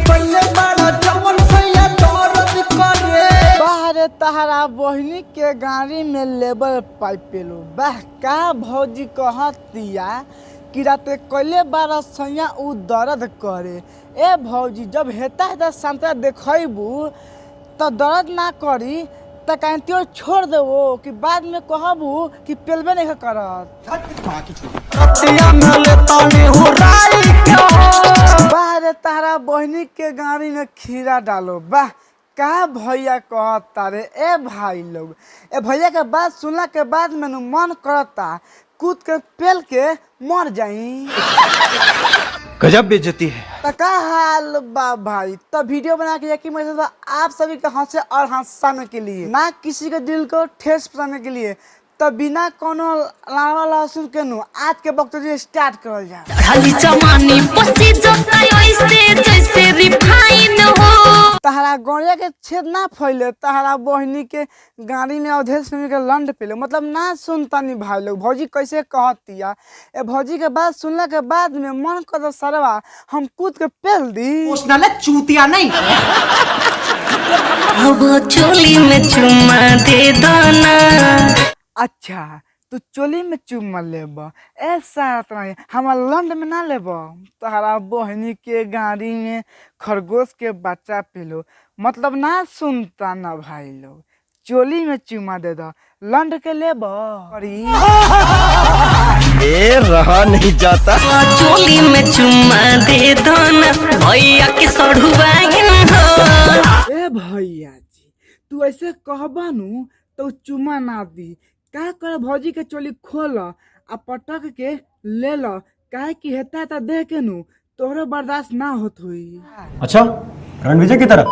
पहले बड़ा जवन सैया दर्द करे। बाहरे तहरा बहनी के गाड़ी में लेबर पाइप पेलो बाह का भौजी कहतिया कि राते कइले बार सैया उ दर्द करे। ए भौजी जब हेता संतरा देखबू तो दर्द ना करी त कांतियो छोड़ देवो कि बाद में कहबू कि पेलबे नहीं करत। बाहरे तहरा बहनी के गाड़ी में खीरा डालो बाह का भैया कहता रे। ए भाई लोग ए भैया के बात सुनला के बाद मैंने मन करता कूद के पेल के मर जाई। गजब बेइज्जती है। तो का हाल बा भाई। तो वीडियो बना के यकीन मत आप सभी के हंसे और हंसाने के लिए ना किसी के दिल को ठेस पहुंचाने के लिए। तो बिना कोनो लावा लहसुन के नु आज के वक्त स्टार्ट करल जा। तहरा गौरिया के छेद ना फैले तहरा बहनी के गाड़ी में अवधेश प्रेमी के लंड पेले मतलब ना सुनता नहीं भाई लोग। भौजी कैसे कहतिया ए भौजी के बात सुनला के बाद में मन कर सरवा हम कूद के पेल दी। चूतिया नहीं अब चोली में चुम्मा दे दाना। अच्छा तू चोली में चुम्मा लेब ऐसा नहीं हमार लंड में ना लेब। तहरा बहनी के गाड़ी में खरगोश के बच्चा पेलो मतलब ना सुनता ना भाई लोग। चोली में चुम्मा दे दो लंड के लेब। ए रहा नहीं जाता। चोली में चुम्मा दे दाना भैया के सढ़ुआ ए भैया जी तू ऐसे कहबा नु तो चुम्मा ना दी का कर भौजी के चोली खोल आ पटक के ले लो काहे कि हेता ता दे के नु तोहरो बर्दाश्त ना होत हुई। अच्छा रणविजय की तरह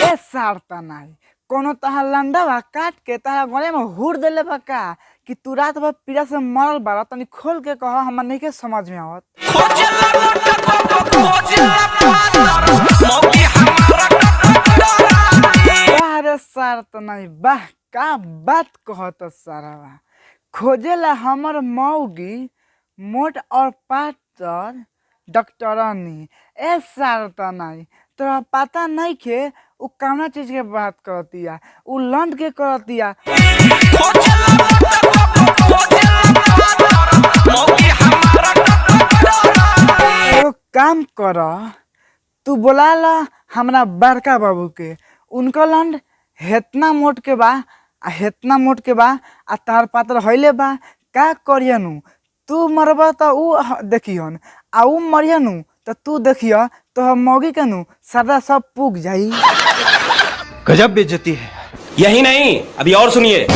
ए सारता नहीं कोनो तहा लंडवा काट के तहरा गले में हुर देले बा का कि तू रात भर पीड़ा से मरल बारा तनी खोल के कह हमरा नहीं के समझ में आवत। अरे सार तो नहीं बाह का बात कहत सारा खोजेला हमर मौगी मोट और पातर डॉक्टरानी। ए सार तो नहीं तोरा पता नहीं के उ कौना चीज के बात करतिया उ लंड के करतिया। एगो काम कर तू बोला ला हमरा बड़का बाबू के उनका लंड हेतना मोट के बा आ हेतना मोट के बा आ तार पात्र हइले बा का करियनु तू मरबा त उ देखियन आ उ मरियनु त तू देखिय तो मौगी के नु सदा सब पुग जाई। गजब बेइज्जती है। यही नहीं अभी और सुनिए।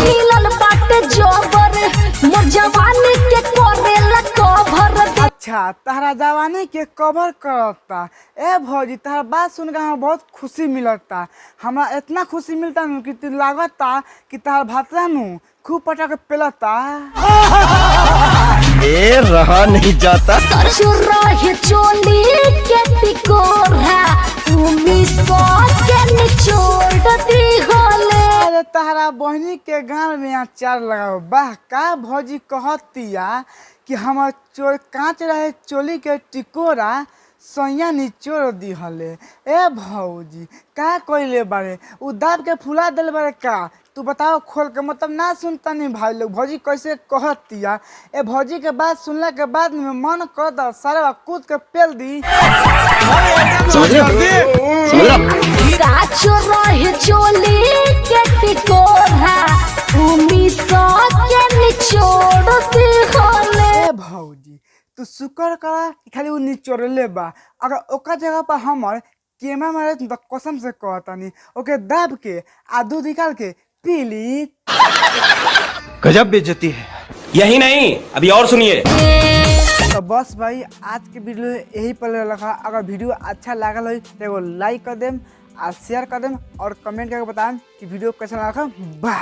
अच्छा तहरा जवानी के कवर करता। ए भौजी तहरा बात सुन के हमें बहुत खुशी मिलता। हमरा इतना खुशी मिलता नु कि लागता कि तहरा भातरा नु खूब पटा के पेलता। ए रहा नहीं जाता। चोली के टिकोरा अरे तहरा बहनी के गाँव में अचार लगाओ बाह का भौजी कहतिया कि हमार कांच रहे चोली के टिकोरा सैया निचोड़ दिहले। ए भौजी का कइले बारे उ दाब के फुला दिल बारे का तू बताओ खोल के मतलब ना सुनता नहीं भाई लोग। भौजी कैसे कहतिया ए भौजी के बात सुनला के बाद में मन कर द सारा कूद के पेल दी। चोली के टिकोरा ए भौजी तू शुक्र करा कि खाली उ निचोड़ले बा अगर ओकर जगह पर हमर केमा मारे तो कसम से कहतानी ओके दाब के आ दूध निकाल के पी ली। गजब बेइज्जती है। यही नहीं अभी और सुनिए। तो बस भाई आज के वीडियो यही पर रखा। अगर वीडियो अच्छा लागल हो तो एगो लाइक कर देम और शेयर कर देम और कमेंट करके बताएं कि वीडियो कैसा लगा। बाय।